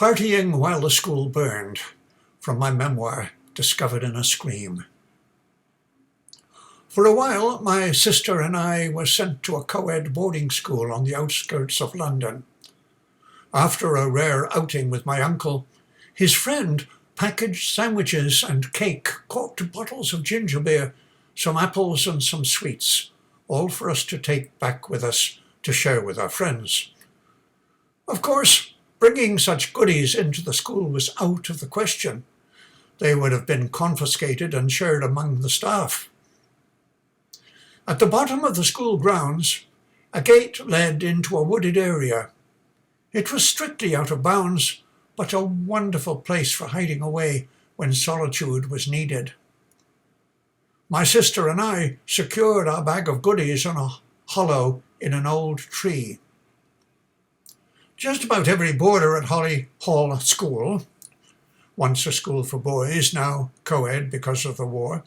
Partying while the school burned, from my memoir, Discovered in a Scream. For a while, my sister and I were sent to a co-ed boarding school on the outskirts of London. After a rare outing with my uncle, his friend packaged sandwiches and cake, corked bottles of ginger beer, some apples and some sweets, all for us to take back with us to share with our friends. Of course, bringing such goodies into the school was out of the question. They would have been confiscated and shared among the staff. At the bottom of the school grounds, a gate led into a wooded area. It was strictly out of bounds, but a wonderful place for hiding away when solitude was needed. My sister and I secured our bag of goodies in a hollow in an old tree. Just about every boarder at Holly Hall School, once a school for boys, now co-ed because of the war,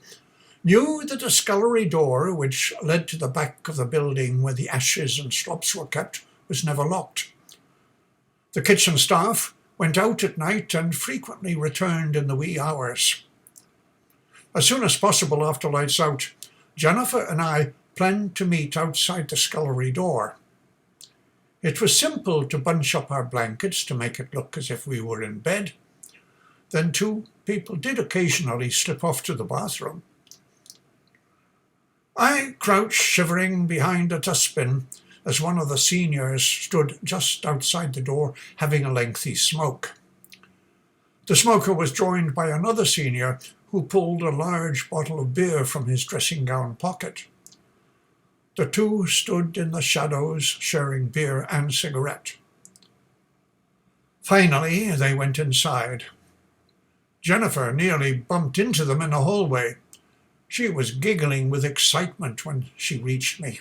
knew that a scullery door, which led to the back of the building where the ashes and slops were kept, was never locked. The kitchen staff went out at night and frequently returned in the wee hours. As soon as possible after lights out, Jennifer and I planned to meet outside the scullery door. It was simple to bunch up our blankets to make it look as if we were in bed. Then two people did occasionally slip off to the bathroom. I crouched shivering behind a dustbin as one of the seniors stood just outside the door having a lengthy smoke. The smoker was joined by another senior who pulled a large bottle of beer from his dressing gown pocket. The two stood in the shadows sharing beer and cigarette. Finally, they went inside. Jennifer nearly bumped into them in the hallway. She was giggling with excitement when she reached me.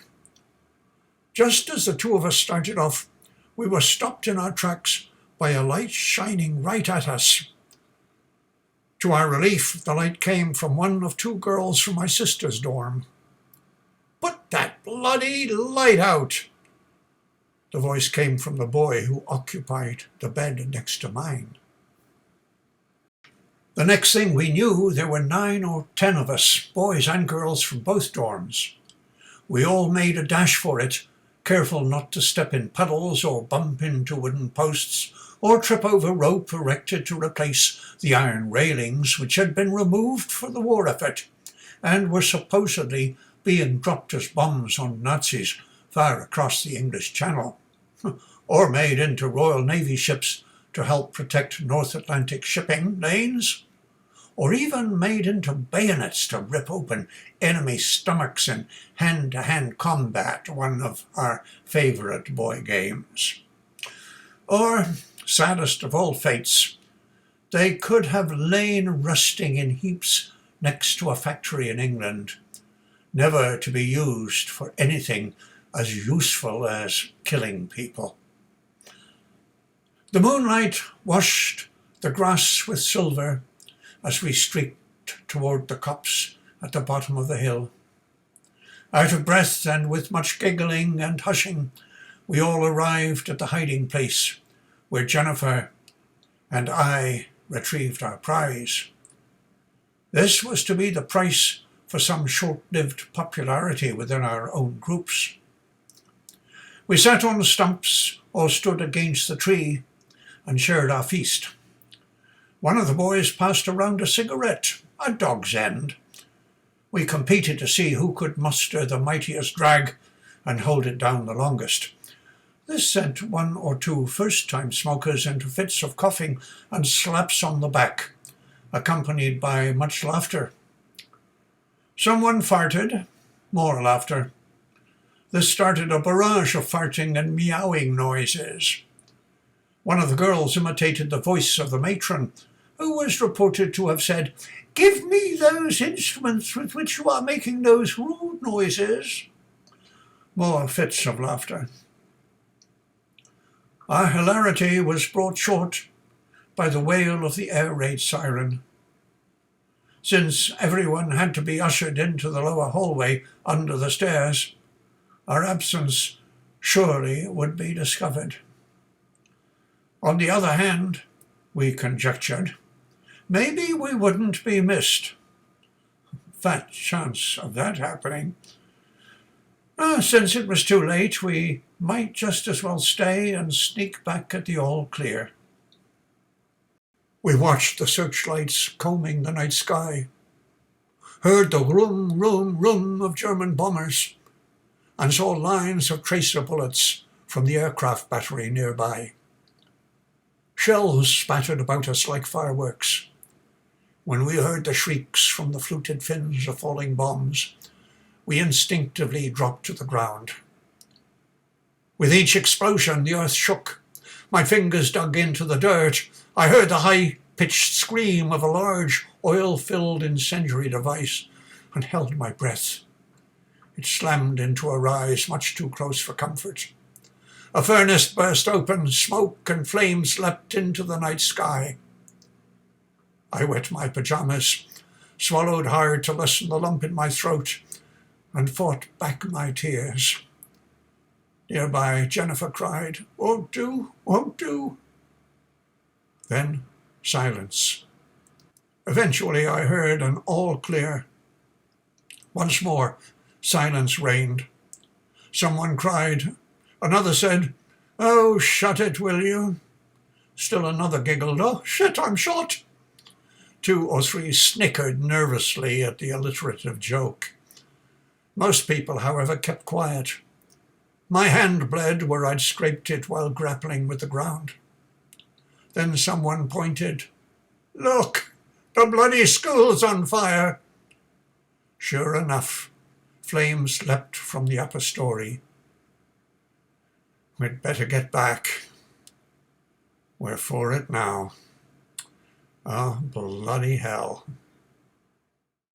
Just as the two of us started off, we were stopped in our tracks by a light shining right at us. To our relief, the light came from one of two girls from my sister's dorm. "Put that bloody light out!" The voice came from the boy who occupied the bed next to mine. The next thing we knew, there were 9 or 10 of us, boys and girls from both dorms. We all made a dash for it, careful not to step in puddles or bump into wooden posts or trip over rope erected to replace the iron railings which had been removed for the war effort and were supposedly being dropped as bombs on Nazis far across the English Channel, or made into Royal Navy ships to help protect North Atlantic shipping lanes, or even made into bayonets to rip open enemy stomachs in hand-to-hand combat, one of our favourite boy games. Or, saddest of all fates, they could have lain rusting in heaps next to a factory in England, never to be used for anything as useful as killing people. The moonlight washed the grass with silver as we streaked toward the copse at the bottom of the hill. Out of breath and with much giggling and hushing, we all arrived at the hiding place where Jennifer and I retrieved our prize. This was to be the price for some short-lived popularity within our own groups. We sat on the stumps or stood against the tree and shared our feast. One of the boys passed around a cigarette, a dog's end. We competed to see who could muster the mightiest drag and hold it down the longest. This sent 1 or 2 first-time smokers into fits of coughing and slaps on the back, accompanied by much laughter. Someone farted, more laughter. This started a barrage of farting and meowing noises. One of the girls imitated the voice of the matron, who was reported to have said, "Give me those instruments with which you are making those rude noises." More fits of laughter. Our hilarity was brought short by the wail of the air raid siren. Since everyone had to be ushered into the lower hallway under the stairs, our absence surely would be discovered. On the other hand, we conjectured. Maybe we wouldn't be missed. Fat chance of that happening. Since it was too late, we might just as well stay and sneak back at the all clear. We watched the searchlights combing the night sky, heard the rum, rum, rum of German bombers, and saw lines of tracer bullets from the aircraft battery nearby. Shells spattered about us like fireworks. When we heard the shrieks from the fluted fins of falling bombs, we instinctively dropped to the ground. With each explosion, the earth shook. My fingers dug into the dirt. I heard the high-pitched scream of a large, oil-filled incendiary device and held my breath. It slammed into a rise much too close for comfort. A furnace burst open, smoke and flames leapt into the night sky. I wet my pajamas, swallowed hard to lessen the lump in my throat, and fought back my tears. Nearby, Jennifer cried, "Won't do, won't do." Then silence. Eventually I heard an all clear. Once more, silence reigned. Someone cried. Another said, "Oh, shut it, will you?" Still another giggled, "Oh, shit, I'm shot." 2 or 3 snickered nervously at the alliterative joke. Most people, however, kept quiet. My hand bled where I'd scraped it while grappling with the ground. Then someone pointed. "Look, the bloody school's on fire." Sure enough, flames leapt from the upper story. We'd better get back. We're for it now. Oh, bloody hell.